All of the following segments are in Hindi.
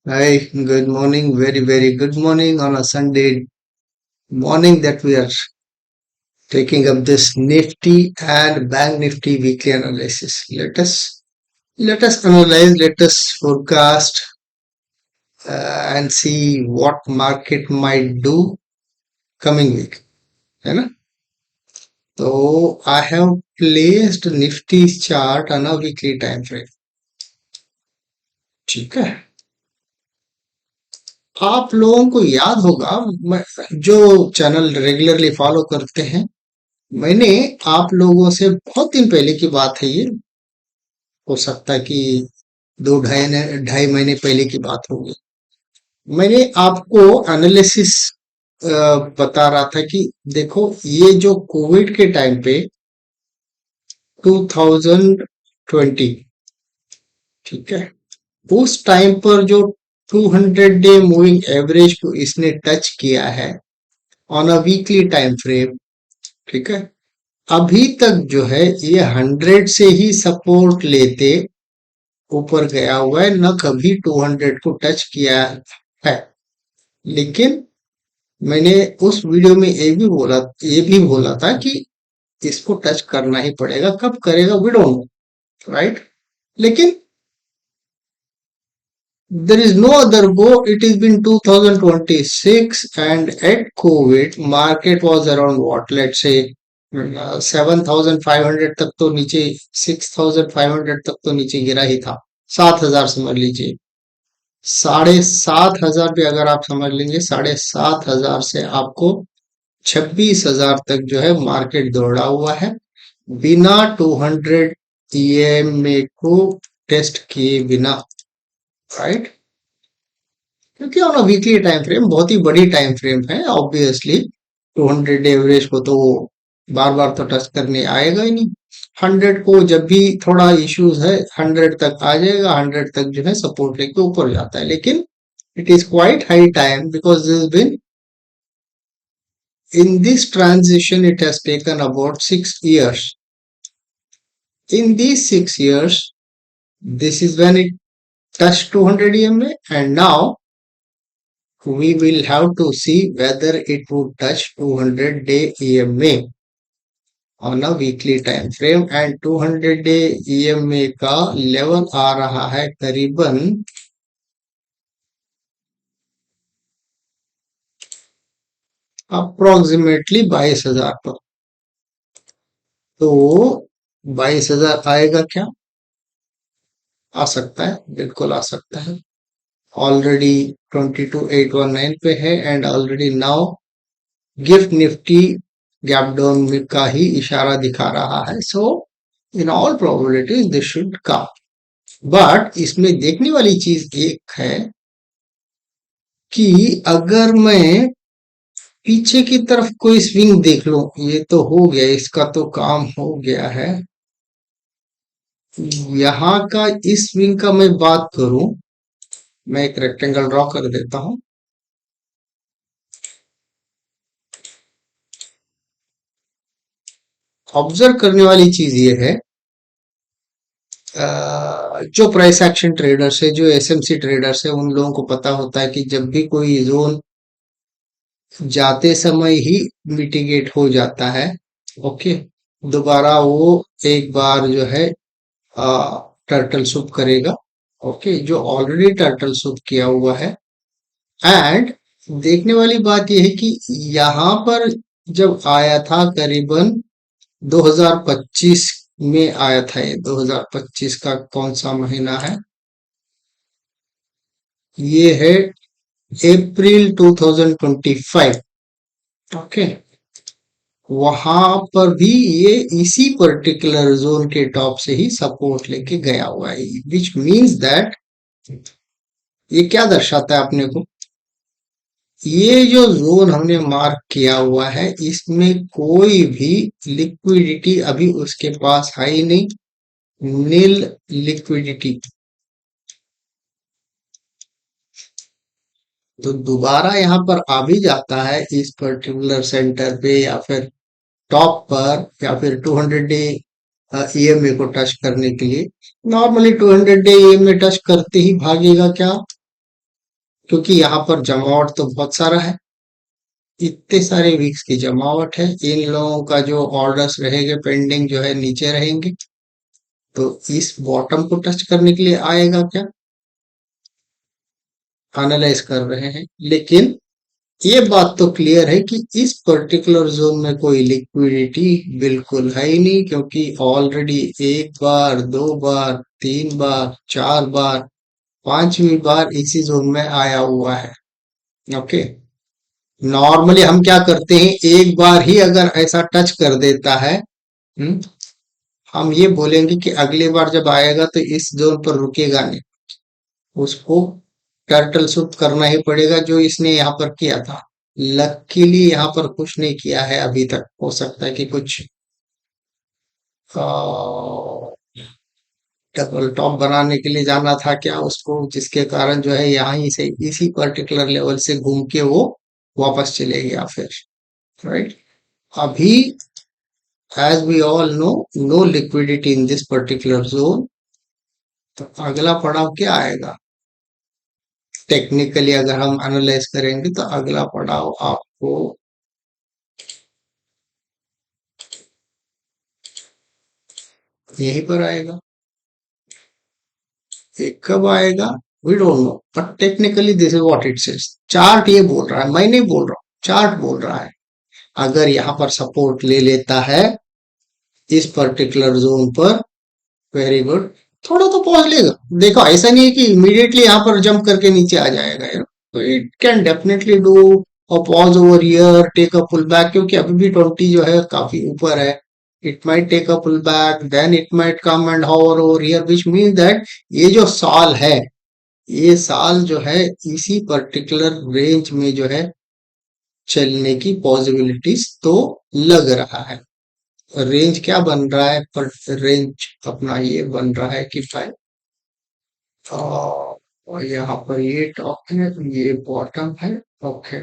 Hi, good morning, very good morning on a Sunday morning that we are taking up this Nifty and Bank Nifty weekly analysis. Let us analyze, let us forecast and see what market might do coming week. है ना? तो I have placed Nifty's chart on a weekly time frame. ठीक है? आप लोगों को याद होगा जो चैनल रेगुलरली फॉलो करते हैं, मैंने आप लोगों से बहुत दिन पहले की बात है ये, हो सकता है कि दो ढाई महीने पहले की बात होगी। मैंने आपको एनालिसिस बता रहा था कि देखो ये जो कोविड के टाइम पे 2020, ठीक है, उस टाइम पर जो 200 डे मूविंग एवरेज को इसने टच किया है on a weekly time frame, ठीक है, अभी तक जो है ये 100 से ही सपोर्ट लेते ऊपर गया हुआ है, न कभी 200 को टच किया है। लेकिन मैंने उस वीडियो में ये भी बोला था कि इसको टच करना ही पड़ेगा, कब करेगा वी डोंट नो, राइट? लेकिन there is no other go. It has been 2026 and at COVID market was around what, let's say 7,500 तक तो नीचे, 6,500 तक तो नीचे गिरा ही था। 7,000 समझ लीजिए, 7,500 पे अगर आप समझ लेंगे, 7,500 से आपको 26,000 तक जो है मार्केट दौड़ा हुआ है, बिना 200 ईएमए को टेस्ट किए बिना, राइट? क्योंकि on a weekly time frame बहुत ही बड़ी टाइम फ्रेम है, ऑब्वियसली 200 एवरेज को तो बार बार तो टच करने आएगा ही नहीं। 100 को जब भी थोड़ा इश्यूज है 100 तक आ जाएगा, 100 तक जो है सपोर्ट लेके ऊपर जाता है। लेकिन it is quite high time because this has been in this transition, it has taken about 6 years. In these 6 years, this is when it touched 200 EMA, and now we will have to see whether it would touch 200 day EMA on a weekly time frame, and 200 day EMA का लेवल आ रहा है करीबन अप्रोक्सीमेटली 22,000 पर। तो 22,000 आएगा क्या? आ सकता है, बिल्कुल आ सकता है। ऑलरेडी 22,819 पे है and already now GIFT Nifty gap down का ही इशारा दिखा रहा है। So in all probabilities this should come, but इसमें देखने वाली चीज एक है कि अगर मैं पीछे की तरफ कोई स्विंग देख लूं, ये तो हो गया, इसका तो काम हो गया है। यहाँ का इस स्विंग का मैं बात करूं, मैं एक रेक्टेंगल ड्रॉ कर देता हूं। ऑब्जर्व करने वाली चीज ये है, जो प्राइस एक्शन ट्रेडर्स है, जो एसएमसी ट्रेडर्स है, उन लोगों को पता होता है कि जब भी कोई जोन जाते समय ही मिटिगेट हो जाता है, ओके, दोबारा वो एक बार जो है टर्टल सूप करेगा, ओके, जो ऑलरेडी टर्टल सूप किया हुआ है। एंड देखने वाली बात यह है कि यहाँ पर जब आया था करीबन 2025 में आया था, ये 2025 का कौन सा महीना है? ये है अप्रैल 2025, ओके। वहां पर भी ये इसी पर्टिकुलर जोन के टॉप से ही सपोर्ट लेके गया हुआ है, विच मीन्स दैट ये क्या दर्शाता है अपने को? ये जो जोन हमने मार्क किया हुआ है, इसमें कोई भी लिक्विडिटी अभी उसके पास है ही नहीं, नील लिक्विडिटी। तो दोबारा यहाँ पर आ भी जाता है इस पर्टिकुलर सेंटर पे या फिर टॉप पर, या फिर 200 डे ईएमए को टच करने के लिए। नॉर्मली 200 डे ईएमए टच करते ही भागेगा क्या? क्योंकि यहाँ पर जमावट तो बहुत सारा है, इतने सारे वीक्स की जमावट है, इन लोगों का जो ऑर्डर्स रहेंगे पेंडिंग जो है नीचे रहेंगे, तो इस बॉटम को टच करने के लिए आएगा क्या, एनालाइज कर रहे हैं। लेकिन ये बात तो क्लियर है कि इस पर्टिकुलर जोन में कोई लिक्विडिटी बिल्कुल है ही नहीं, क्योंकि ऑलरेडी एक बार, दो बार, तीन बार, चार बार, पांचवी बार इसी जोन में आया हुआ है। ओके, नॉर्मली हम क्या करते हैं, एक बार ही अगर ऐसा टच कर देता है, हम्म, हम ये बोलेंगे कि अगली बार जब आएगा तो इस जोन पर रुकेगा नहीं, उसको टर्टल सूप करना ही पड़ेगा जो इसने यहाँ पर किया था। लकीली यहाँ पर कुछ नहीं किया है अभी तक, हो सकता है कि कुछ डबल टॉप बनाने के लिए जाना था क्या उसको, जिसके कारण जो है यहाँ से इसी पर्टिकुलर लेवल से घूम के वो वापस चले गया फिर। राइट, अभी as we all know, no liquidity in this particular zone, तो अगला पड़ाव क्या आएगा, टेक्निकली अगर हम एनालाइज करेंगे तो अगला पड़ाव आपको यहीं पर आएगा। ये कब आएगा, we don't know, but technically this is what it says, chart ये बोल रहा है, मैं नहीं बोल रहा हूँ, चार्ट बोल रहा है। अगर यहाँ पर सपोर्ट ले लेता है इस पर्टिकुलर जोन पर, वेरी गुड, थोड़ा तो पहुंच लेगा। देखो ऐसा नहीं है कि इमीडिएटली यहाँ पर जंप करके नीचे आ जाएगा यार, तो it can definitely do a pause over here, take a pull back, क्योंकि अभी भी 20 जो है काफी ऊपर है। It might take a pull back, then it might come and hover over here, which mean that ये जो साल है, ये साल जो है इसी पर्टिकुलर रेंज में जो है चलने की पॉसिबिलिटीज तो लग रहा है। रेंज क्या बन रहा है, पर रेंज अपना ये बन रहा है कि भाई और यहाँ पर ये टॉप है, ये बॉटम है। ओके,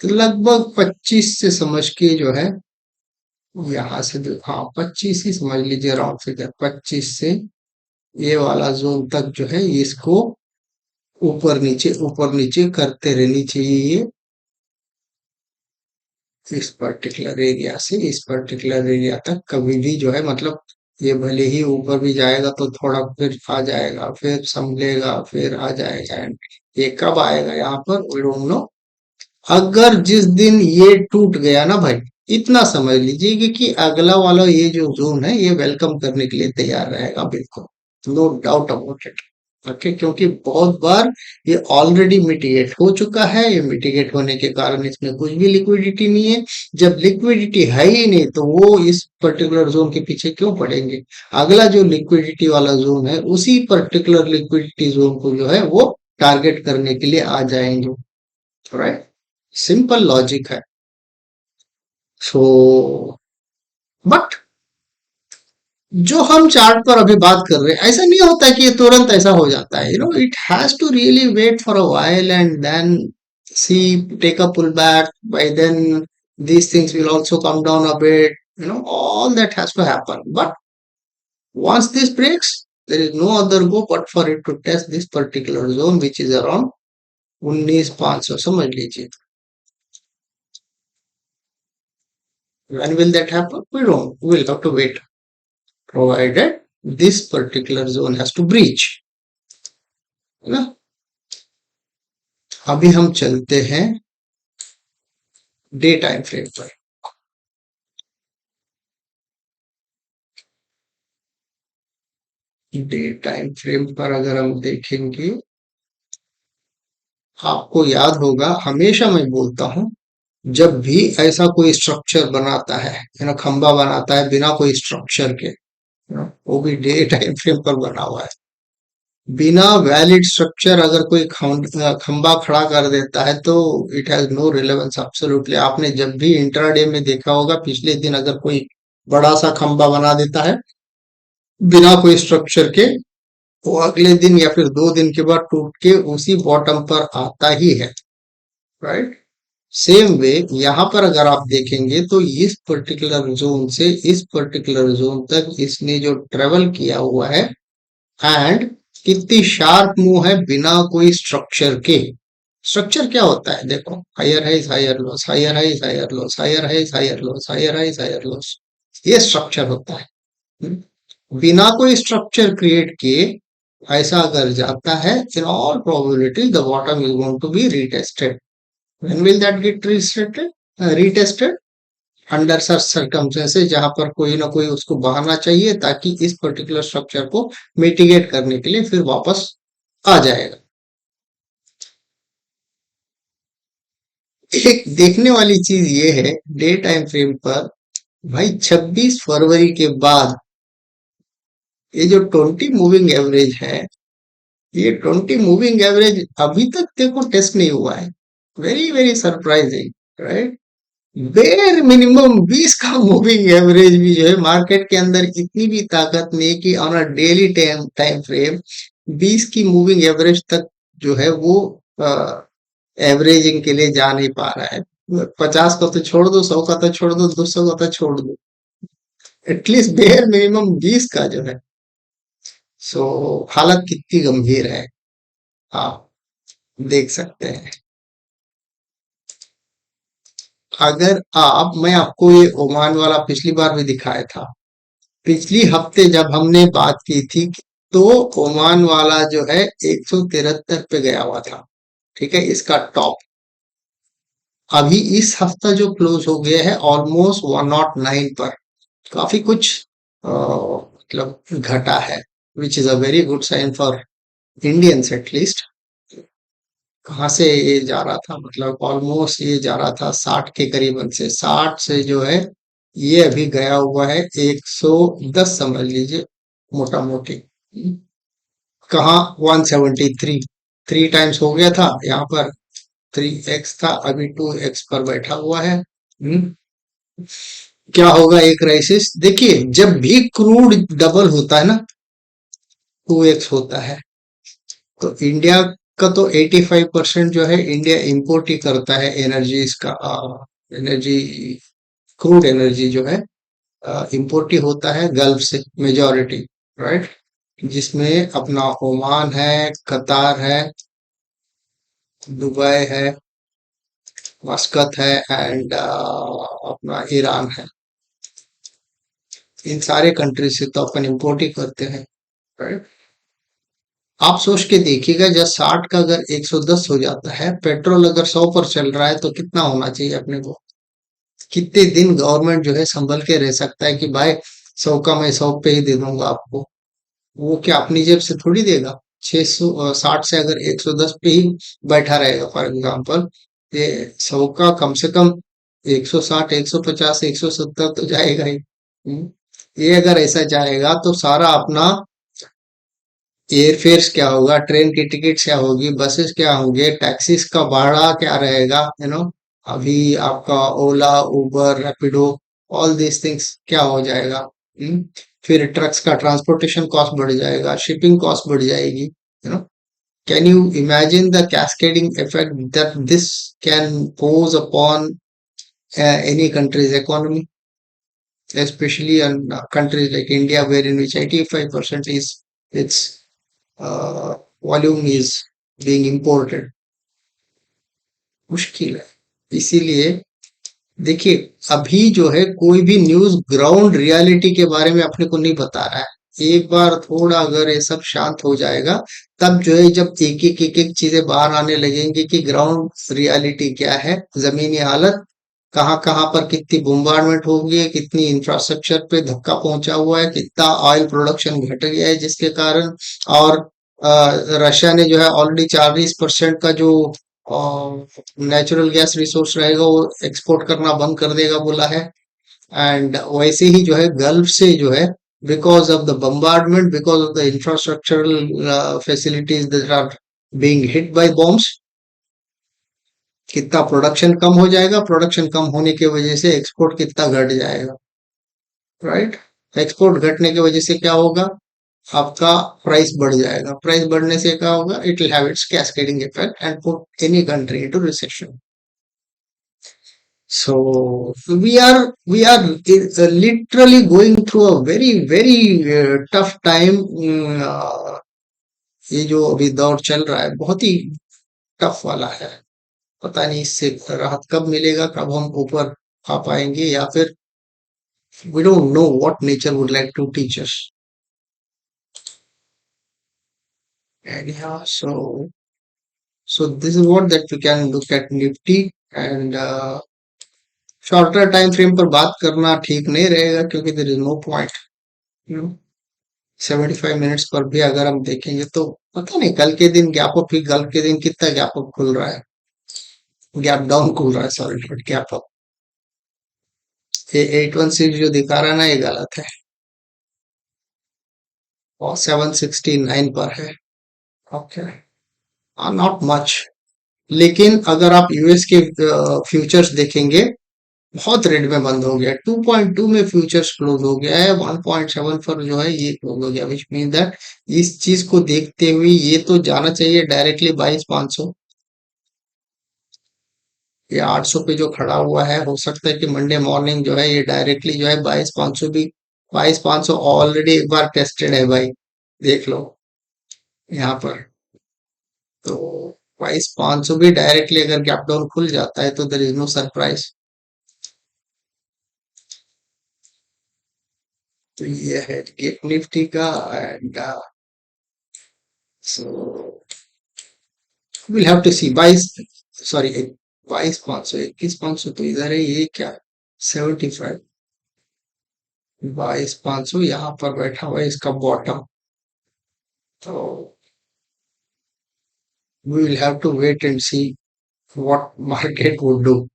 तो लगभग 25 से समझ के जो है, यहाँ से हाँ 25 ही समझ लीजिए, राउंड फिगर 25 से ये वाला जोन तक जो है इसको ऊपर नीचे करते रहनी चाहिए, ये इस पर्टिकुलर एरिया से इस पर्टिकुलर एरिया तक कभी भी जो है, मतलब ये भले ही ऊपर भी जाएगा तो थोड़ा फिर आ जाएगा, फिर संभलेगा, फिर आ जाएगा, ये कब आएगा यहाँ पर वी डोंट नो। अगर जिस दिन ये टूट गया ना भाई, इतना समझ लीजिए कि अगला वाला ये जो जोन है ये वेलकम करने के लिए तैयार रहेगा, बिल्कुल, no doubt about it. Okay, क्योंकि बहुत बार ये ऑलरेडी मिटिगेट हो चुका है, ये मिटिगेट होने के कारण इसमें कुछ भी लिक्विडिटी नहीं है। जब लिक्विडिटी है ही नहीं तो वो इस पर्टिकुलर जोन के पीछे क्यों पड़ेंगे, अगला जो लिक्विडिटी वाला जोन है उसी पर्टिकुलर लिक्विडिटी जोन को जो है वो टारगेट करने के लिए आ जाएंगे। राइट, सिंपल लॉजिक है। सो बट जो हम चार्ट पर अभी बात कर रहे हैं, ऐसा नहीं होता कि ये तुरंत ऐसा हो जाता है, it has to really wait for a while and then see take a pull back, by then these things will also come down a bit, all that has to happen, but once this breaks there is no other go but for it to test this particular zone which is around 19,500 समझ लीजिए। When will that happen, we don't, we'll have to wait, provided this particular zone has to breach, है ना। अभी हम चलते हैं डे टाइम फ्रेम पर। डे टाइम फ्रेम पर अगर हम देखेंगे, आपको याद होगा हमेशा मैं बोलता हूं, जब भी ऐसा कोई स्ट्रक्चर बनाता है, खंबा बनाता है बिना कोई स्ट्रक्चर के, वो भी डे टाइम फ्रेम पर बना हुआ है, बिना वैलिड स्ट्रक्चर अगर कोई खंबा खड़ा कर देता है तो it has no relevance absolutely. आपने जब भी इंट्राडे में देखा होगा, पिछले दिन अगर कोई बड़ा सा खंबा बना देता है बिना कोई स्ट्रक्चर के, वो अगले दिन या फिर 2 दिन के बाद टूट के उसी बॉटम पर आता ही है। राइट, सेम वे यहाँ पर अगर आप देखेंगे तो इस पर्टिकुलर जोन से इस पर्टिकुलर जोन तक इसने जो ट्रेवल किया हुआ है, एंड कितनी शार्प मूव है बिना कोई स्ट्रक्चर के। स्ट्रक्चर क्या होता है? देखो, higher highs higher lows, higher highs higher lows, higher highs higher lows, higher highs higher lows, ये स्ट्रक्चर होता है। बिना कोई स्ट्रक्चर क्रिएट किए ऐसा अगर जाता है, in all probability the bottom is going to be retested. When will that get retested? Retested under such circumstances, जहां पर कोई ना कोई उसको बहाना चाहिए ताकि इस पर्टिकुलर स्ट्रक्चर को मिटिगेट करने के लिए फिर वापस आ जाएगा। एक देखने वाली चीज ये है डे टाइम फ्रेम पर, भाई 26 फरवरी के बाद ये जो 20 मूविंग एवरेज है, ये 20 मूविंग एवरेज अभी तक देखो टेस्ट नहीं हुआ है। Very very surprising, right? बेर मिनिमम 20 का मूविंग एवरेज भी जो है मार्केट के अंदर इतनी भी ताकत नहीं है कि on a daily time time frame 20 की मूविंग एवरेज तक जो है वो एवरेजिंग के लिए जा नहीं पा रहा है। 50 का तो छोड़ दो, 100 का तो छोड़ दो, 200 का तो छोड़ दो, एटलीस्ट बेयर मिनिमम 20 का जो है। सो हालत कितनी गंभीर है आप देख सकते हैं। अगर आप, मैं आपको ये ओमान वाला पिछली बार भी दिखाया था, पिछली हफ्ते जब हमने बात की थी, तो ओमान वाला जो है 173 पे गया हुआ था, ठीक है, इसका टॉप। अभी इस हफ्ता जो क्लोज हो गया है ऑलमोस्ट 109 पर, काफी कुछ मतलब घटा है, which is a very good sign for Indians at least. कहाँ से ये जा रहा था, मतलब ऑलमोस्ट ये जा रहा था 60 के करीबन से, 60 से जो है ये अभी गया हुआ है 110 समझ लीजिए, मोटा मोटी। कहाँ? 173, 3 टाइम्स हो गया था यहाँ पर, 3x था, अभी 2x पर बैठा हुआ है। क्या होगा एक क्राइसिस? देखिए, जब भी क्रूड डबल होता है ना, 2x होता है। तो इंडिया का तो 85% जो है इंडिया इंपोर्ट ही करता है एनर्जी, इसका एनर्जी, क्रूड एनर्जी जो है इंपोर्ट ही होता है गल्फ से मेजॉरिटी, राइट? जिसमें अपना ओमान है, कतार है, दुबई है, मस्कत है, एंड अपना ईरान है। इन सारे कंट्री से तो अपन इंपोर्ट ही करते हैं, राइट? आप सोच के देखिएगा, जब 60 का अगर 110 हो जाता है, पेट्रोल अगर 100 पर चल रहा है, तो कितना होना चाहिए अपने को? कितने दिन गवर्नमेंट जो है संभल के रह सकता है कि भाई 100 का मैं 100 पे ही दे दूंगा आपको? वो क्या अपनी जेब से थोड़ी देगा। 600 60 से अगर 110 पे ही बैठा रहेगा फॉर एग्जांपल, ये 100 का कम से कम 160, 150, 170 तो जाएगा ही। ये अगर ऐसा जाएगा तो सारा अपना एयर फेयर्स क्या होगा, ट्रेन की टिकट क्या होगी, बसेस क्या होंगे, टैक्सीज का भाड़ा क्या रहेगा, अभी आपका ओला, उबर, रैपिडो, ऑल दीज थिंग्स क्या हो जाएगा। फिर ट्रक्स का ट्रांसपोर्टेशन कॉस्ट बढ़ जाएगा, शिपिंग कॉस्ट बढ़ जाएगी। Can you imagine the cascading effect that this can pose upon any country's economy, especially on countries like India, where in which 85% is its volume is being imported. मुश्किल है। इसीलिए देखिए, अभी जो है कोई भी न्यूज ग्राउंड रियलिटी के बारे में अपने को नहीं बता रहा है। एक बार थोड़ा अगर ये सब शांत हो जाएगा, तब जो है जब एक एक चीजें बाहर आने लगेंगी कि ग्राउंड रियलिटी क्या है, जमीनी हालत, कहाँ कहाँ पर कितनी बोmbardment हो गई है, कितनी इंफ्रास्ट्रक्चर पे धक्का पहुंचा हुआ है, कितना ऑयल प्रोडक्शन घट गया है जिसके कारण, और रशिया ने जो है ऑलरेडी 40% का जो नेचुरल गैस रिसोर्स रहेगा वो एक्सपोर्ट करना बंद कर देगा बोला है। एंड वैसे ही जो है गल्फ से जो है, because of the bombardment, because of the infrastructural facilities that are being hit by bombs, कितना प्रोडक्शन कम हो जाएगा, प्रोडक्शन कम होने की वजह से एक्सपोर्ट कितना घट जाएगा, राइट? एक्सपोर्ट घटने की वजह से क्या होगा, आपका प्राइस बढ़ जाएगा, प्राइस बढ़ने से क्या होगा, it will have it's cascading effect and put any country into recession. So we are literally going through a very very tough time ये जो अभी दौर चल रहा है बहुत ही टफ वाला है। पता नहीं इससे राहत कब मिलेगा, कब हम ऊपर आ पाएंगे, या फिर we don't know what nature would like to teach us. Anyhow, so this is what that we can look at Nifty, and shorter time frame पर बात करना ठीक नहीं रहेगा क्योंकि there is no point. 75 minutes पर भी अगर हम देखेंगे तो पता नहीं कल के दिन गैप अप, ही कल के दिन कितना गैप अप खुल रहा है, गैप डाउन खुल रहा है, सॉरी नॉट गैप अप। ये 816 जो दिखा रहा है ना, ये गलत है, और 769 पर है। Okay, not much. लेकिन अगर आप यूएस के फ्यूचर्स देखेंगे, बहुत रेट में बंद हो गया, 2.2 में फ्यूचर्स क्लोज हो गया है, 1.7 पर जो है ये क्लोज हो गया, विच मीन दैट इस चीज को देखते हुए ये तो जाना चाहिए डायरेक्टली 22,500 या 800 पे जो खड़ा हुआ है। हो सकता है कि मंडे मॉर्निंग जो है ये डायरेक्टली जो है 22,500 भी, 22,500 ऑलरेडी एक बार टेस्टेड है भाई, देख लो यहाँ पर। तो 22,500 भी डायरेक्टली अगर गैप डाउन खुल जाता है तो देर इज नो सरप्राइज। तो ये है गिफ्ट निफ्टी का, and so will have to see 22, sorry 22,500, 21,500 तो इधर है, ये क्या 75, 22,500 यहाँ पर बैठा हुआ है इसका बॉटम। तो we will have to wait and see what market would do.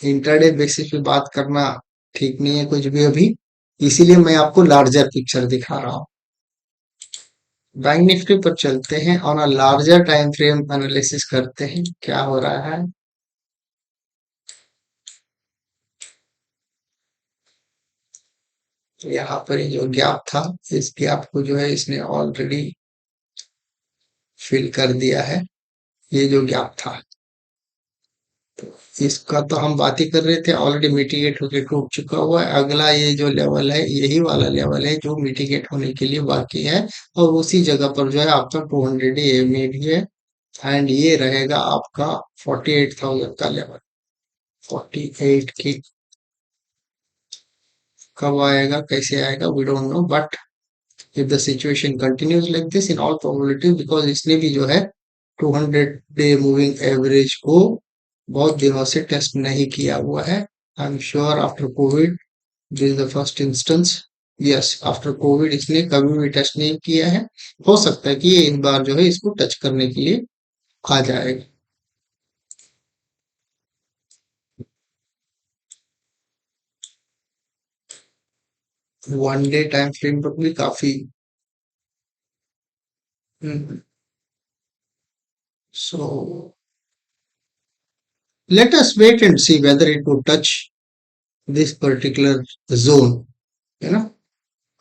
Intraday basis पे बात करना ठीक नहीं है कुछ भी अभी, इसीलिए मैं आपको लार्जर पिक्चर दिखा रहा हूँ। बैंक निफ्टी पर चलते हैं, on a larger time frame analysis करते हैं क्या हो रहा है। यहाँ पर ये जो गैप था, इस गैप को जो है इसने ऑलरेडी फिल कर दिया है। ये जो गैप था, इसका तो हम बात ही कर रहे थे, ऑलरेडी मिटिगेट होकर टूट चुका हुआ है। अगला ये जो लेवल है, यही वाला लेवल है जो मिटिगेट होने के लिए बाकी है, और उसी जगह पर जो है आपका 200 EMA भी है, एंड ये रहेगा आपका 48,000 का लेवल। 48 की कब आएगा, कैसे आएगा, we don't know, but if the situation continues like this, in all probability, because इसने भी जो है 200 डे मूविंग एवरेज को बहुत दिनों से टेस्ट नहीं किया हुआ है। I am sure after Covid this is the first instance. Yes, after Covid इसने कभी भी टेस्ट नहीं किया है। हो सकता है कि ये इस बार जो है इसको टच करने के लिए आ जाएगा। वन डे टाइम फ्रेम पर भी काफी, so let us wait and see whether it would touch this particular zone, है ना।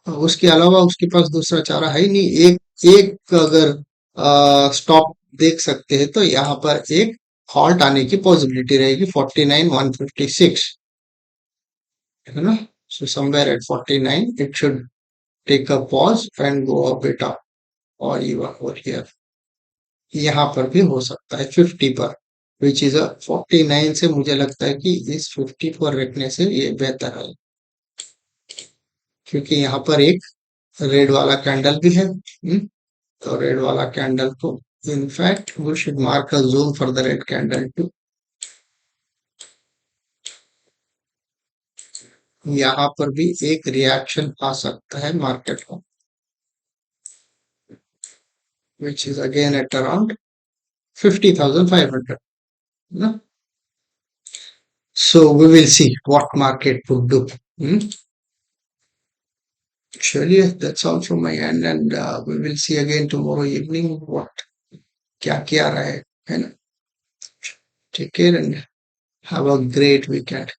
उसके अलावा उसके पास दूसरा चारा है ही नहीं। एक एक अगर स्टॉप देख सकते हैं तो यहाँ पर एक हॉल्ट आने की पॉसिबिलिटी रहेगी 49,156, है ना। So somewhere at 49 it should take a pause and go a bit up, और इवन ओवर हियर यहाँ पर भी हो सकता है 50 पर, विच इज अ 49 से मुझे लगता है कि इस 50 पर रखने से ये बेहतर है, क्योंकि यहाँ पर एक रेड वाला कैंडल भी है। तो रेड वाला कैंडल को, in fact we should mark a zone for the red candle too. यहाँ पर भी एक रिएक्शन आ सकता है मार्केट को, which is again at around 50,500 ना। So we will see what market would do. चलिए, that's all from my end, and we will see again tomorrow evening what, क्या क्या रहा है ना। Take care and have a great weekend.